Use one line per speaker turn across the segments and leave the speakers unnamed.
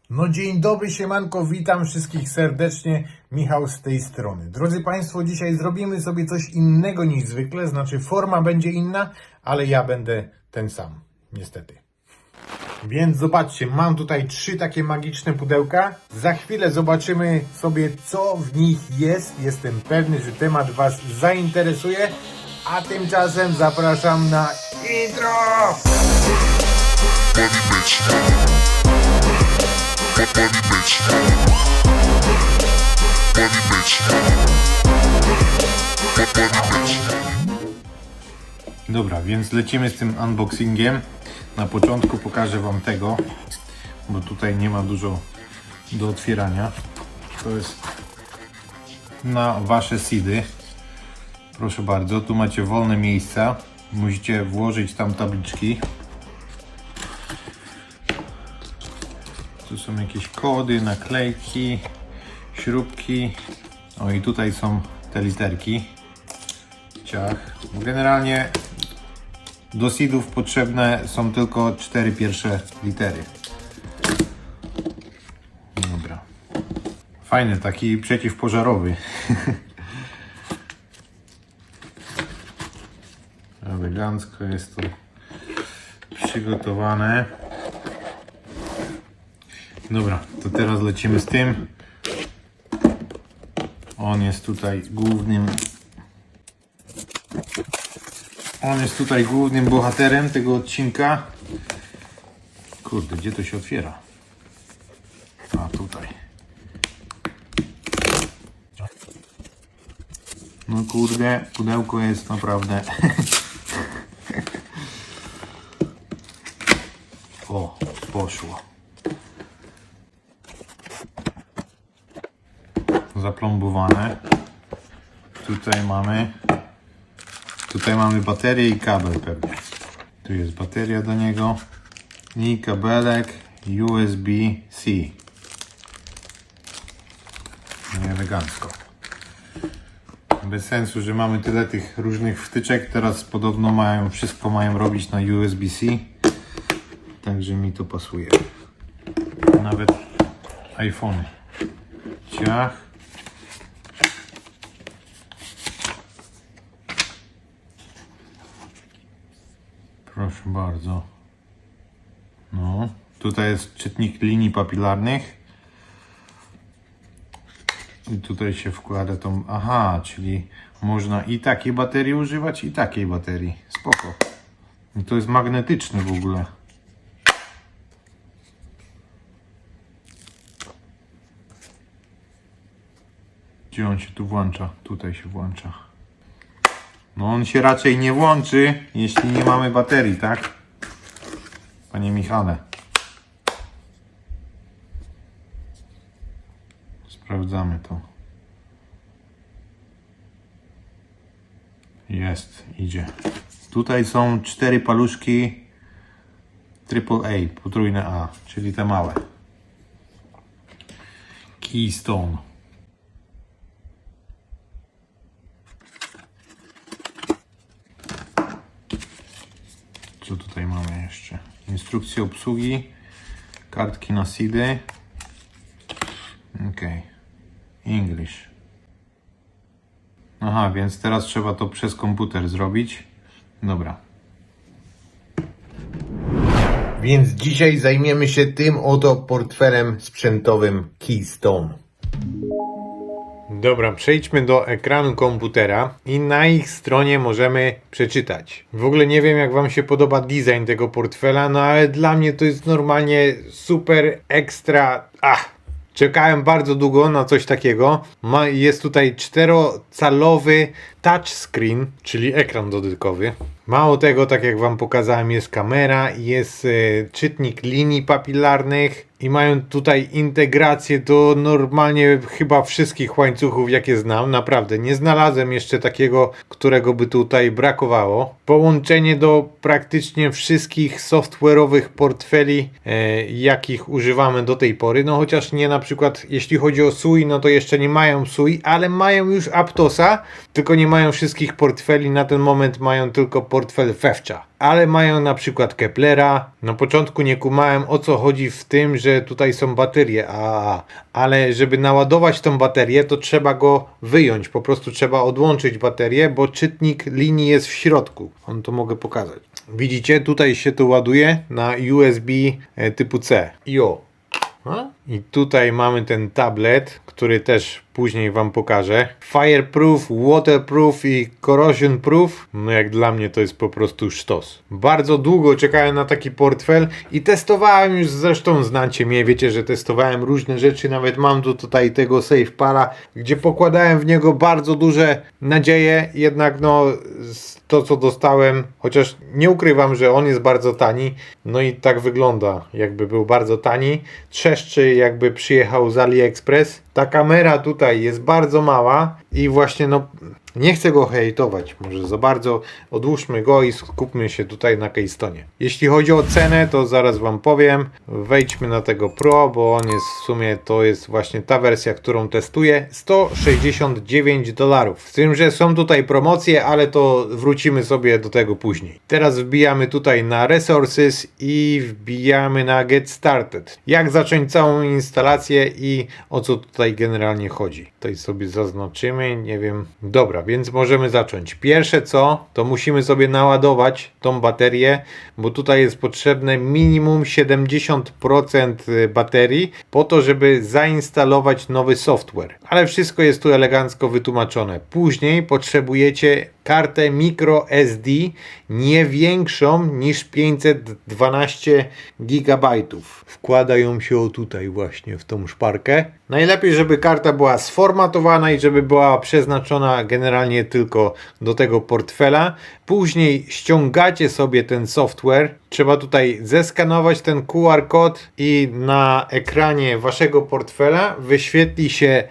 No dzień dobry, siemanko, witam wszystkich serdecznie, Michał z tej strony. Drodzy Państwo, dzisiaj zrobimy sobie coś innego niż zwykle, znaczy forma będzie inna, ale ja będę ten sam, niestety. Więc zobaczcie, mam tutaj 3 takie magiczne pudełka. Za chwilę zobaczymy sobie, co w nich jest. Jestem pewny, że temat Was zainteresuje, a tymczasem zapraszam na intro! Dobra, więc lecimy z tym unboxingiem. Na początku pokażę Wam tego, bo tutaj nie ma dużo do otwierania. To jest na Wasze seedy. Proszę bardzo, tu macie wolne miejsca. Musicie włożyć tam tabliczki. Tu są jakieś kody, naklejki, śrubki. O i tutaj są te literki. Ciach. Generalnie do seedów potrzebne są tylko 4 pierwsze litery. Dobra. Fajny, taki przeciwpożarowy. Elegancko jest to przygotowane. Dobra, to teraz lecimy z tym. On jest tutaj głównym bohaterem tego odcinka. Kurde, gdzie to się otwiera? A, tutaj. No kurde, pudełko jest naprawdę... O, poszło. Zaplombowane. Tutaj mamy baterię i kabel pewnie. Tu jest bateria do niego i kabelek USB-C. Elegancko. Bez sensu, że mamy tyle tych różnych wtyczek. Teraz podobno wszystko mają robić na USB-C. Także mi to pasuje. Nawet iPhone. Ciach. Proszę bardzo. No, tutaj jest czytnik linii papilarnych. I tutaj się wkłada tą... Aha, czyli można i takiej baterii używać, i takiej baterii. Spoko. I to jest magnetyczny w ogóle. Gdzie on się tu włącza? Tutaj się włącza. No on się raczej nie włączy, jeśli nie mamy baterii, tak? Panie Michale. Sprawdzamy to. Jest, idzie. Tutaj są 4 paluszki AAA, potrójne A, czyli te małe. Keystone. Co tutaj mamy jeszcze? Instrukcje obsługi, kartki na seedy. Ok. English. Aha, więc teraz trzeba to przez komputer zrobić. Dobra. Więc dzisiaj zajmiemy się tym oto portfelem sprzętowym Keystone. Dobra, przejdźmy do ekranu komputera i na ich stronie możemy przeczytać. W ogóle nie wiem, jak Wam się podoba design tego portfela, no ale dla mnie to jest normalnie super ekstra. Czekałem bardzo długo na coś takiego. Jest tutaj 4-calowy touchscreen, czyli ekran dotykowy. Mało tego, tak jak Wam pokazałem, jest kamera, jest czytnik linii papilarnych i mają tutaj integrację do normalnie chyba wszystkich łańcuchów, jakie znam. Naprawdę, nie znalazłem jeszcze takiego, którego by tutaj brakowało. Połączenie do praktycznie wszystkich software'owych portfeli, jakich używamy do tej pory. No chociaż nie, na przykład jeśli chodzi o SUI, no to jeszcze nie mają SUI, ale mają już Aptosa, tylko nie mają wszystkich portfeli, na ten moment mają tylko portfel Fewcza. Ale mają na przykład Keplera. Na początku nie kumałem, o co chodzi w tym, że tutaj są baterie ale żeby naładować tą baterię, to trzeba go wyjąć. Po prostu trzeba odłączyć baterię, bo czytnik linii jest w środku. To mogę pokazać. Widzicie, tutaj się to ładuje na USB typu C. I tutaj mamy ten tablet, który też później wam pokażę. Fireproof, waterproof i corrosion proof. No jak dla mnie to jest po prostu sztos. Bardzo długo czekałem na taki portfel i testowałem już, zresztą znacie mnie, wiecie, że testowałem różne rzeczy. Nawet mam tu tutaj tego SafePala, gdzie pokładałem w niego bardzo duże nadzieje. Jednak no to co dostałem, chociaż nie ukrywam, że on jest bardzo tani. No i tak wygląda, jakby był bardzo tani. Trzeszczy, jakby przyjechał z AliExpress. Ta kamera tutaj jest bardzo mała i właśnie no nie chcę go hejtować może za bardzo. Odłóżmy go i skupmy się tutaj na Keystone'ie. Jeśli chodzi o cenę, to zaraz wam powiem. Wejdźmy na tego Pro, bo on jest w sumie, to jest właśnie ta wersja, którą testuję. $169. Z tym, że są tutaj promocje, ale to wrócimy sobie do tego później. Teraz wbijamy tutaj na Resources i wbijamy na Get Started. Jak zacząć całą instalację i o co tutaj generalnie chodzi. Tutaj sobie zaznaczymy, nie wiem. Dobra, więc możemy zacząć. Pierwsze co, to musimy sobie naładować tą baterię, bo tutaj jest potrzebne minimum 70% baterii po to, żeby zainstalować nowy software. Ale wszystko jest tu elegancko wytłumaczone. Później potrzebujecie kartę microSD nie większą niż 512 GB. Wkładają się o tutaj właśnie w tą szparkę. Najlepiej, żeby karta była sformatowana i żeby była przeznaczona generalnie tylko do tego portfela. Później ściągacie sobie ten software. Trzeba tutaj zeskanować ten QR kod i na ekranie waszego portfela wyświetli się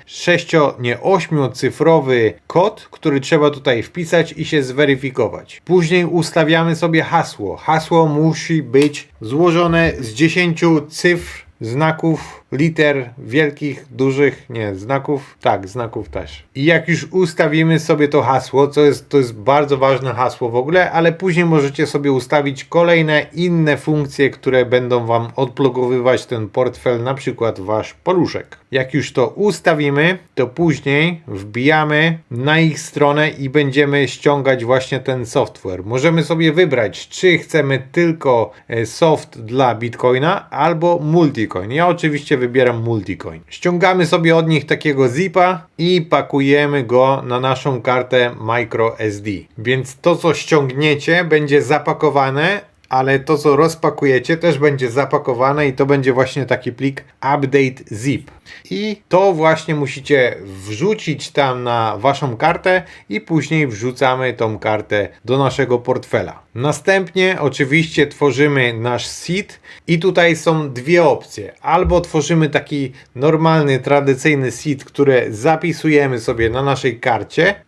8-cyfrowy kod, który trzeba tutaj wpisać i się zweryfikować. Później ustawiamy sobie hasło. Hasło musi być złożone z 10 cyfr, znaków, liter wielkich, dużych, nie, znaków, tak, znaków też. I jak już ustawimy sobie to hasło, to jest bardzo ważne hasło w ogóle, ale później możecie sobie ustawić kolejne inne funkcje, które będą wam odblokowywać ten portfel, na przykład wasz paluszek. Jak już to ustawimy, to później wbijamy na ich stronę i będziemy ściągać właśnie ten software. Możemy sobie wybrać, czy chcemy tylko soft dla Bitcoina albo Multicoin. Ja oczywiście wybieram Multicoin. Ściągamy sobie od nich takiego zipa i pakujemy go na naszą kartę microSD. Więc to co ściągniecie będzie zapakowane, ale to co rozpakujecie też będzie zapakowane i to będzie właśnie taki plik update zip. I to właśnie musicie wrzucić tam na waszą kartę i później wrzucamy tą kartę do naszego portfela. Następnie oczywiście tworzymy nasz seed i tutaj są dwie opcje. Albo tworzymy taki normalny, tradycyjny seed, który zapisujemy sobie na naszej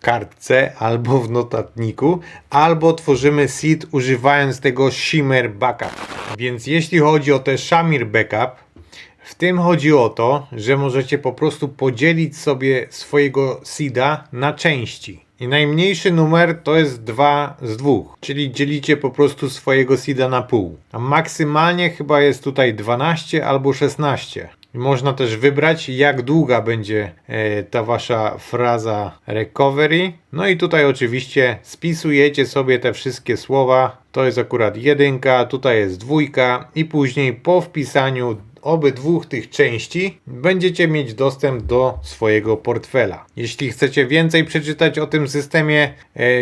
kartce albo w notatniku, albo tworzymy seed używając tego Shimmer Backup. Więc jeśli chodzi o te Shimmer Backup, w tym chodzi o to, że możecie po prostu podzielić sobie swojego seeda na części. I najmniejszy numer to jest 2 z 2, czyli dzielicie po prostu swojego seeda na pół. A maksymalnie chyba jest tutaj 12 albo 16. I można też wybrać, jak długa będzie ta wasza fraza recovery. No i tutaj oczywiście spisujecie sobie te wszystkie słowa. To jest akurat 1, tutaj jest 2 i później po wpisaniu obydwu tych części będziecie mieć dostęp do swojego portfela. Jeśli chcecie więcej przeczytać o tym systemie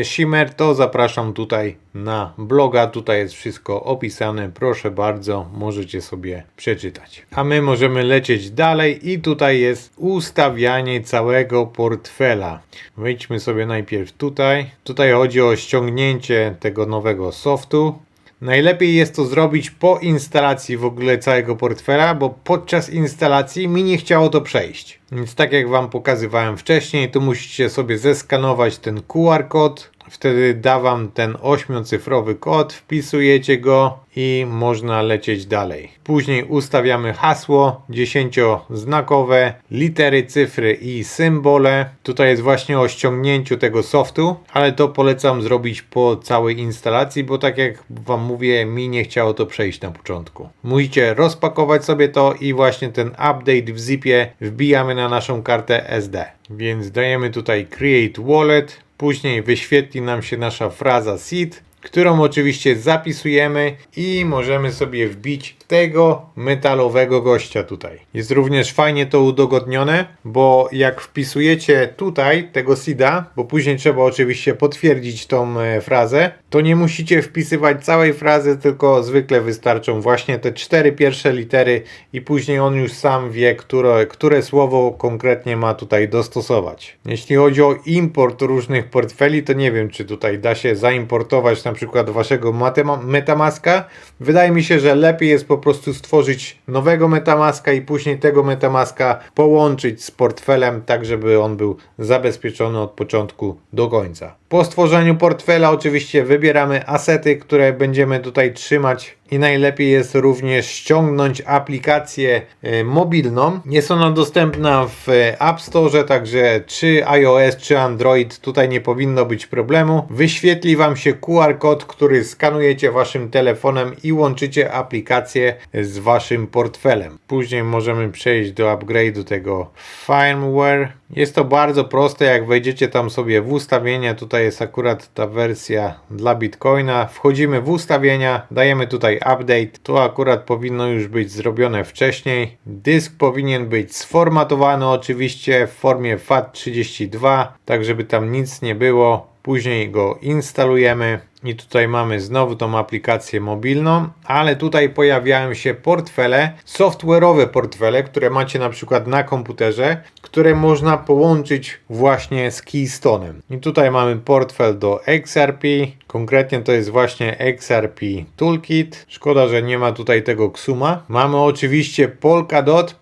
Shimmer, to zapraszam tutaj na bloga. Tutaj jest wszystko opisane. Proszę bardzo, możecie sobie przeczytać. A my możemy lecieć dalej i tutaj jest ustawianie całego portfela. Wejdźmy sobie najpierw tutaj. Tutaj chodzi o ściągnięcie tego nowego softu. Najlepiej jest to zrobić po instalacji w ogóle całego portfela, bo podczas instalacji mi nie chciało to przejść. Więc tak jak wam pokazywałem wcześniej, tu musicie sobie zeskanować ten QR kod, wtedy da wam ten 8-cyfrowy kod, wpisujecie go i można lecieć dalej. Później ustawiamy hasło 10-znakowe, litery, cyfry i symbole. Tutaj jest właśnie o ściągnięciu tego softu, ale to polecam zrobić po całej instalacji, bo tak jak wam mówię, mi nie chciało to przejść na początku. Musicie rozpakować sobie to i właśnie ten update w zipie wbijamy na naszą kartę SD. Więc dajemy tutaj Create Wallet, później wyświetli nam się nasza fraza seed, którą oczywiście zapisujemy i możemy sobie wbić tego metalowego gościa tutaj. Jest również fajnie to udogodnione, bo jak wpisujecie tutaj tego seeda, bo później trzeba oczywiście potwierdzić tą frazę, to nie musicie wpisywać całej frazy, tylko zwykle wystarczą właśnie te 4 pierwsze litery i później on już sam wie, które słowo konkretnie ma tutaj dostosować. Jeśli chodzi o import różnych portfeli, to nie wiem, czy tutaj da się zaimportować na przykład waszego Metamaska. Wydaje mi się, że lepiej jest po prostu stworzyć nowego Metamaska i później tego Metamaska połączyć z portfelem, tak żeby on był zabezpieczony od początku do końca. Po stworzeniu portfela oczywiście wybieramy asety, które będziemy tutaj trzymać i najlepiej jest również ściągnąć aplikację mobilną. Jest ona dostępna w App Store, także czy iOS, czy Android, tutaj nie powinno być problemu. Wyświetli wam się QR kod, który skanujecie waszym telefonem i łączycie aplikację z waszym portfelem. Później możemy przejść do upgrade'u tego firmware. Jest to bardzo proste, jak wejdziecie tam sobie w ustawienia, tutaj jest akurat ta wersja dla Bitcoina, wchodzimy w ustawienia, dajemy tutaj update, to akurat powinno już być zrobione wcześniej. Dysk powinien być sformatowany oczywiście w formie FAT32, tak żeby tam nic nie było. Później go instalujemy i tutaj mamy znowu tą aplikację mobilną, ale tutaj pojawiają się portfele, software'owe portfele, które macie na przykład na komputerze, które można połączyć właśnie z Keystone'em. I tutaj mamy portfel do XRP, konkretnie to jest właśnie XRP Toolkit. Szkoda, że nie ma tutaj tego Xuma. Mamy oczywiście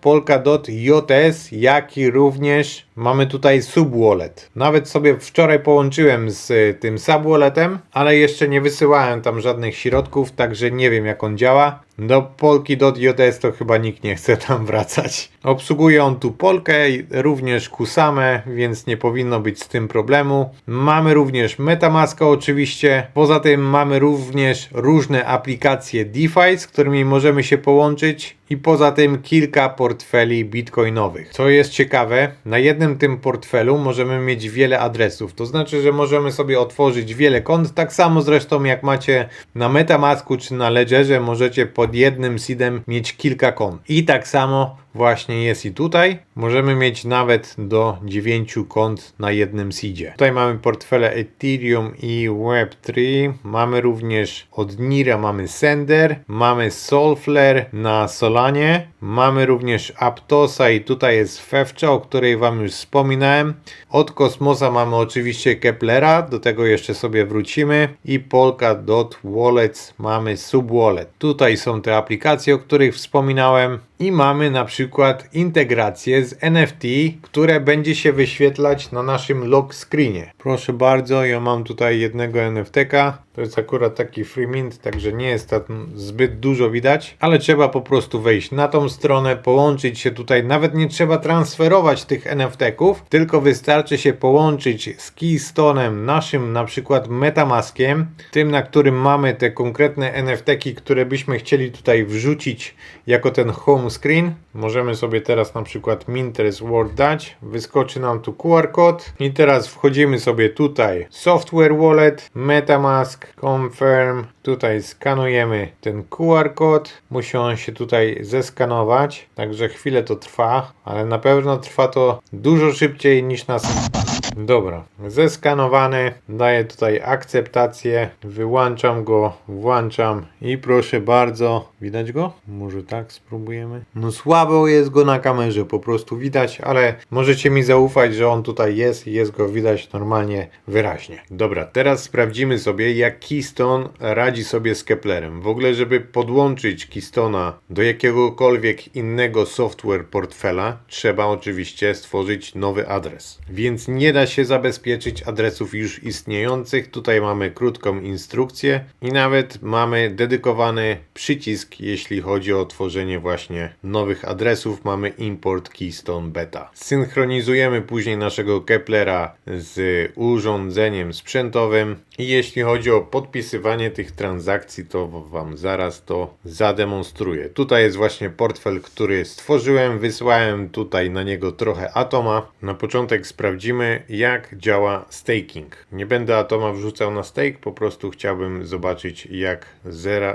Polkadot JS, jak i również mamy tutaj Subwallet. Nawet sobie wczoraj połączyłem z tym Subwalletem, ale jeszcze nie wysyłałem tam żadnych środków, także nie wiem jak on działa. Do Polki.js to chyba nikt nie chce tam wracać. Obsługuje on tu Polkę, również Kusamę, więc nie powinno być z tym problemu. Mamy również Metamaska oczywiście. Poza tym mamy również różne aplikacje DeFi, z którymi możemy się połączyć. I poza tym kilka portfeli bitcoinowych. Co jest ciekawe, na jednym tym portfelu możemy mieć wiele adresów. To znaczy, że możemy sobie otworzyć wiele kont. Tak samo zresztą jak macie na Metamasku czy na Ledgerze, możecie pod jednym seedem mieć kilka kont. I tak samo właśnie jest i tutaj. Możemy mieć nawet do 9 kont na jednym seedzie. Tutaj mamy portfele Ethereum i Web3. Mamy również od Nira mamy Sender. Mamy Solflare na Solanie. Mamy również Aptosa i tutaj jest Fewcza, o której wam już wspominałem. Od Kosmosa mamy oczywiście Keplera. Do tego jeszcze sobie wrócimy. I Polkadot Wallets mamy Subwallet. Tutaj są te aplikacje, o których wspominałem. I mamy na przykład integrację z NFT, które będzie się wyświetlać na naszym lock screenie. Proszę bardzo, ja mam tutaj jednego NFT-ka. To jest akurat taki free mint, także nie jest tam zbyt dużo widać, ale trzeba po prostu wejść na tą stronę, połączyć się tutaj. Nawet nie trzeba transferować tych NFT-ków, tylko wystarczy się połączyć z Keystone'em, naszym na przykład Metamaskiem, tym na którym mamy te konkretne NFT-ki, które byśmy chcieli tutaj wrzucić jako ten home screen. Możemy sobie teraz na przykład Minterest World dać, wyskoczy nam tu QR kod i teraz wchodzimy sobie tutaj Software Wallet, Metamask, Confirm, tutaj skanujemy ten QR kod, musi on się tutaj zeskanować, także chwilę to trwa, ale na pewno trwa to dużo szybciej niż nas. Dobra, zeskanowany, daję tutaj akceptację, wyłączam go, włączam i proszę bardzo, widać go? Może tak spróbujemy? No słabo jest go na kamerze, po prostu widać, ale możecie mi zaufać, że on tutaj jest i jest go widać normalnie wyraźnie. Dobra, teraz sprawdzimy sobie, jak Keystone radzi sobie z Keplerem. W ogóle, żeby podłączyć Keystone'a do jakiegokolwiek innego software portfela, trzeba oczywiście stworzyć nowy adres, więc nie da się zabezpieczyć adresów już istniejących. Tutaj mamy krótką instrukcję i nawet mamy dedykowany przycisk, jeśli chodzi o tworzenie właśnie nowych adresów. Mamy import Keystone Beta. Synchronizujemy później naszego Keplera z urządzeniem sprzętowym i jeśli chodzi o podpisywanie tych transakcji, to Wam zaraz to zademonstruję. Tutaj jest właśnie portfel, który stworzyłem, wysłałem tutaj na niego trochę Atoma. Na początek sprawdzimy, jak działa staking. Nie będę Atoma wrzucał na stake, po prostu chciałbym zobaczyć, jak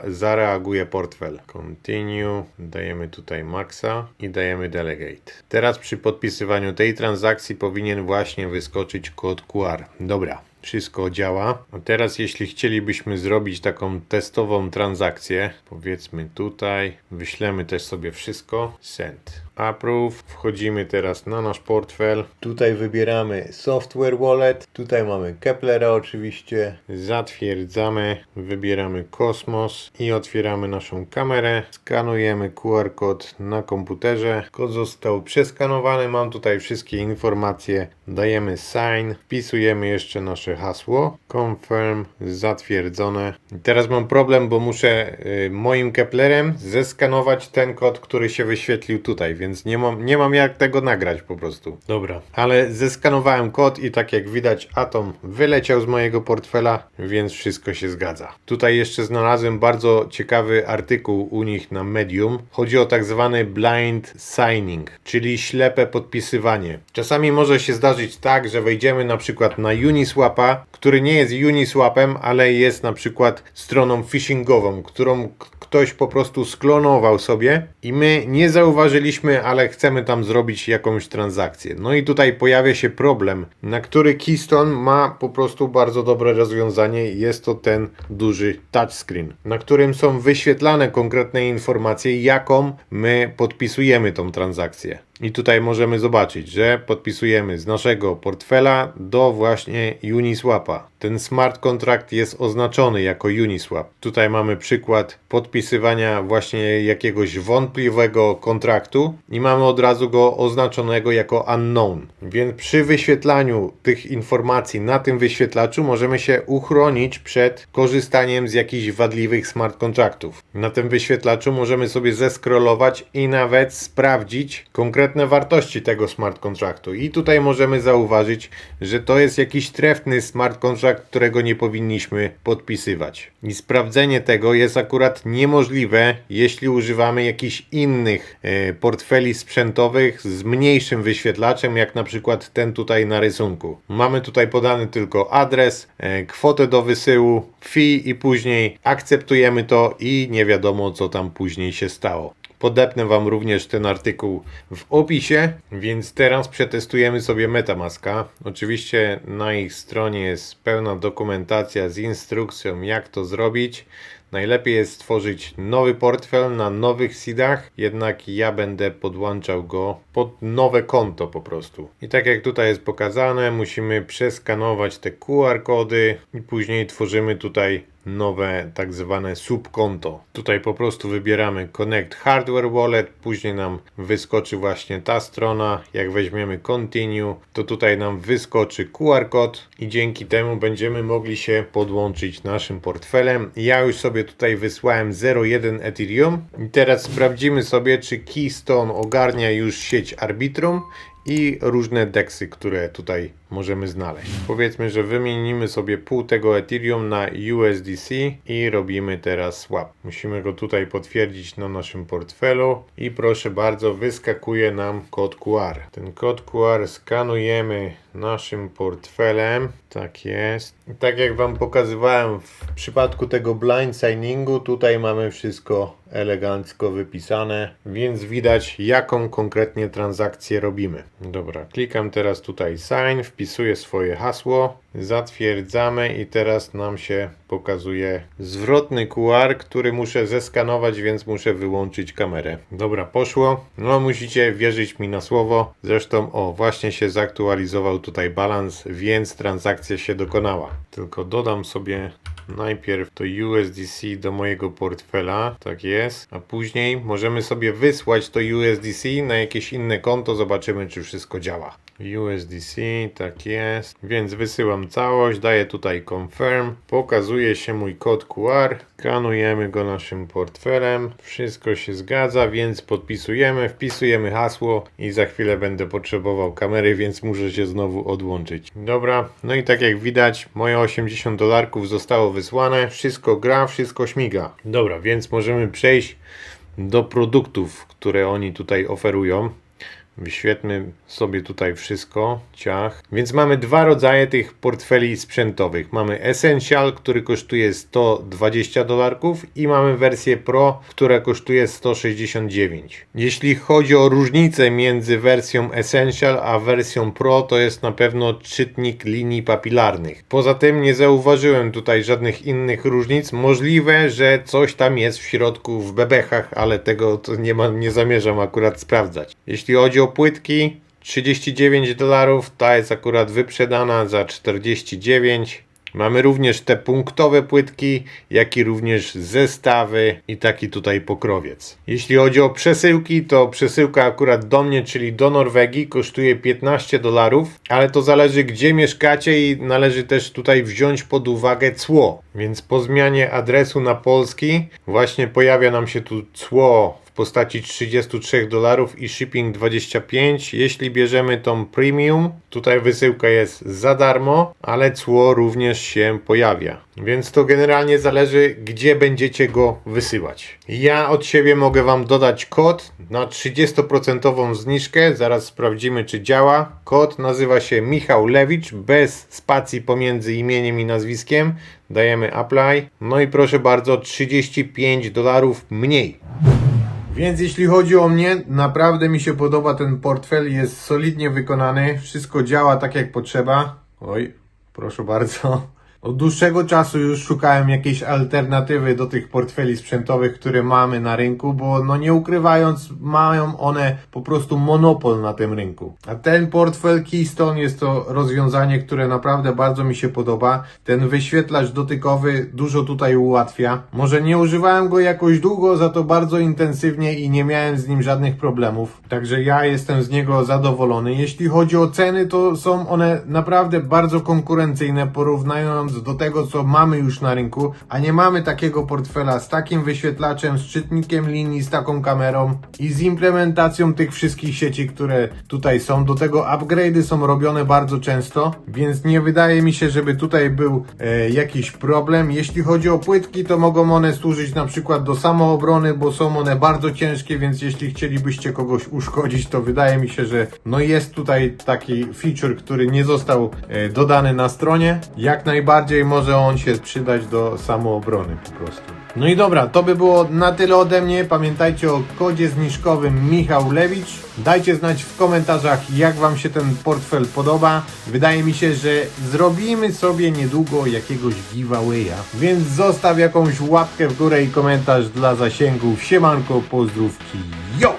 zareaguje portfel. Continue, dajemy tutaj maxa i dajemy delegate. Teraz przy podpisywaniu tej transakcji powinien właśnie wyskoczyć kod QR. Dobra. Wszystko działa. A teraz jeśli chcielibyśmy zrobić taką testową transakcję, powiedzmy tutaj, wyślemy też sobie wszystko, send, approve, wchodzimy teraz na nasz portfel, tutaj wybieramy software wallet, tutaj mamy Keplera oczywiście, zatwierdzamy, wybieramy Kosmos i otwieramy naszą kamerę, skanujemy QR kod na komputerze, kod został przeskanowany, mam tutaj wszystkie informacje, dajemy sign, wpisujemy jeszcze nasze hasło, confirm, zatwierdzone. I teraz mam problem, bo muszę moim Keplerem zeskanować ten kod, który się wyświetlił tutaj, więc nie mam jak tego nagrać po prostu. Dobra, ale zeskanowałem kod i tak jak widać Atom wyleciał z mojego portfela, więc wszystko się zgadza. Tutaj jeszcze znalazłem bardzo ciekawy artykuł u nich na Medium. Chodzi o tak zwany blind signing, czyli ślepe podpisywanie. Czasami może się zdarzyć tak, że wejdziemy na przykład na Uniswapa, który nie jest Uniswapem, ale jest na przykład stroną phishingową, którą ktoś po prostu sklonował sobie i my nie zauważyliśmy, ale chcemy tam zrobić jakąś transakcję. No i tutaj pojawia się problem, na który Keystone ma po prostu bardzo dobre rozwiązanie. Jest to ten duży touchscreen, na którym są wyświetlane konkretne informacje, jaką my podpisujemy tą transakcję. I tutaj możemy zobaczyć, że podpisujemy z naszego portfela do właśnie Uniswapa. Ten smart contract jest oznaczony jako Uniswap. Tutaj mamy przykład podpisywania właśnie jakiegoś wątpliwego kontraktu i mamy od razu go oznaczonego jako unknown. Więc przy wyświetlaniu tych informacji na tym wyświetlaczu możemy się uchronić przed korzystaniem z jakichś wadliwych smart contractów. Na tym wyświetlaczu możemy sobie zeskrolować i nawet sprawdzić konkretne wartości tego smart contractu. I tutaj możemy zauważyć, że to jest jakiś trefny smart contract, którego nie powinniśmy podpisywać. I sprawdzenie tego jest akurat niemożliwe, jeśli używamy jakichś innych portfeli sprzętowych z mniejszym wyświetlaczem, jak na przykład ten tutaj na rysunku. Mamy tutaj podany tylko adres, kwotę do wysyłu, fee i później akceptujemy to i nie wiadomo, co tam później się stało. Podepnę Wam również ten artykuł w opisie, więc teraz przetestujemy sobie MetaMaska. Oczywiście na ich stronie jest pełna dokumentacja z instrukcją, jak to zrobić. Najlepiej jest stworzyć nowy portfel na nowych seedach, jednak ja będę podłączał go pod nowe konto po prostu. I tak jak tutaj jest pokazane, musimy przeskanować te QR kody i później tworzymy tutaj nowe tak zwane subkonto. Tutaj po prostu wybieramy Connect Hardware Wallet, później nam wyskoczy właśnie ta strona. Jak weźmiemy Continue, to tutaj nam wyskoczy QR kod i dzięki temu będziemy mogli się podłączyć naszym portfelem. Ja już sobie tutaj wysłałem 0,1 Ethereum i teraz sprawdzimy sobie, czy Keystone ogarnia już sieć Arbitrum i różne DEXy, które tutaj możemy znaleźć. Powiedzmy, że wymienimy sobie pół tego Ethereum na USDC i robimy teraz swap. Musimy go tutaj potwierdzić na naszym portfelu i proszę bardzo, wyskakuje nam kod QR. Ten kod QR skanujemy naszym portfelem. Tak jest. I tak jak Wam pokazywałem w przypadku tego blind signingu, tutaj mamy wszystko elegancko wypisane, więc widać, jaką konkretnie transakcję robimy. Dobra, klikam teraz tutaj sign, wpisuję swoje hasło, zatwierdzamy i teraz nam się pokazuje zwrotny QR, który muszę zeskanować, więc muszę wyłączyć kamerę. Dobra, poszło. No musicie wierzyć mi na słowo. Zresztą właśnie się zaktualizował tutaj balans, więc transakcja się dokonała. Tylko dodam sobie najpierw to USDC do mojego portfela, tak jest, a później możemy sobie wysłać to USDC na jakieś inne konto, zobaczymy, czy wszystko działa. USDC, tak jest. Więc wysyłam całość, daję tutaj confirm, pokazuje się mój kod QR, skanujemy go naszym portfelem, wszystko się zgadza, więc podpisujemy, wpisujemy hasło i za chwilę będę potrzebował kamery, więc muszę się znowu odłączyć. Dobra, no i tak jak widać, moje $80 zostało wysłane, wszystko gra, wszystko śmiga. Dobra, więc możemy przejść do produktów, które oni tutaj oferują. Wyświetlmy sobie tutaj wszystko, ciach. Więc mamy dwa rodzaje tych portfeli sprzętowych. Mamy Essential, który kosztuje $120 i mamy wersję Pro, która kosztuje 169. Jeśli chodzi o różnicę między wersją Essential a wersją Pro, to jest na pewno czytnik linii papilarnych. Poza tym nie zauważyłem tutaj żadnych innych różnic. Możliwe, że coś tam jest w środku w bebechach, ale tego to nie zamierzam akurat sprawdzać. Jeśli chodzi o płytki, $39, ta jest akurat wyprzedana za 49. Mamy również te punktowe płytki, jak i również zestawy i taki tutaj pokrowiec. Jeśli chodzi o przesyłki, to przesyłka akurat do mnie, czyli do Norwegii, kosztuje $15, ale to zależy gdzie mieszkacie i należy też tutaj wziąć pod uwagę cło. Więc po zmianie adresu na polski właśnie pojawia nam się tu cło w postaci $33 i shipping 25. Jeśli bierzemy tą premium, tutaj wysyłka jest za darmo, ale cło również się pojawia. Więc to generalnie zależy, gdzie będziecie go wysyłać. Ja od siebie mogę Wam dodać kod na 30% zniżkę. Zaraz sprawdzimy, czy działa. Kod nazywa się Michał Lewicz, bez spacji pomiędzy imieniem i nazwiskiem. Dajemy apply. No i proszę bardzo, $35 mniej. Więc jeśli chodzi o mnie, naprawdę mi się podoba ten portfel, jest solidnie wykonany, wszystko działa tak jak potrzeba. Oj, proszę bardzo. Od dłuższego czasu już szukałem jakiejś alternatywy do tych portfeli sprzętowych, które mamy na rynku, bo no nie ukrywając, mają one po prostu monopol na tym rynku. A ten portfel Keystone jest to rozwiązanie, które naprawdę bardzo mi się podoba. Ten wyświetlacz dotykowy dużo tutaj ułatwia. Może nie używałem go jakoś długo, za to bardzo intensywnie i nie miałem z nim żadnych problemów. Także ja jestem z niego zadowolony. Jeśli chodzi o ceny, to są one naprawdę bardzo konkurencyjne, porównując do tego, co mamy już na rynku, a nie mamy takiego portfela z takim wyświetlaczem, z czytnikiem linii, z taką kamerą i z implementacją tych wszystkich sieci, które tutaj są. Do tego upgrade'y są robione bardzo często, więc nie wydaje mi się, żeby tutaj był jakiś problem. Jeśli chodzi o płytki, to mogą one służyć na przykład do samoobrony, bo są one bardzo ciężkie, więc jeśli chcielibyście kogoś uszkodzić, to wydaje mi się, że no jest tutaj taki feature, który nie został dodany na stronie. Jak najbardziej może on się przydać do samoobrony po prostu. No i dobra, to by było na tyle ode mnie. Pamiętajcie o kodzie zniżkowym Michał Lewicz. Dajcie znać w komentarzach, jak Wam się ten portfel podoba. Wydaje mi się, że zrobimy sobie niedługo jakiegoś giveawaya. Więc zostaw jakąś łapkę w górę i komentarz dla zasięgów. Siemanko, pozdrówki, yo!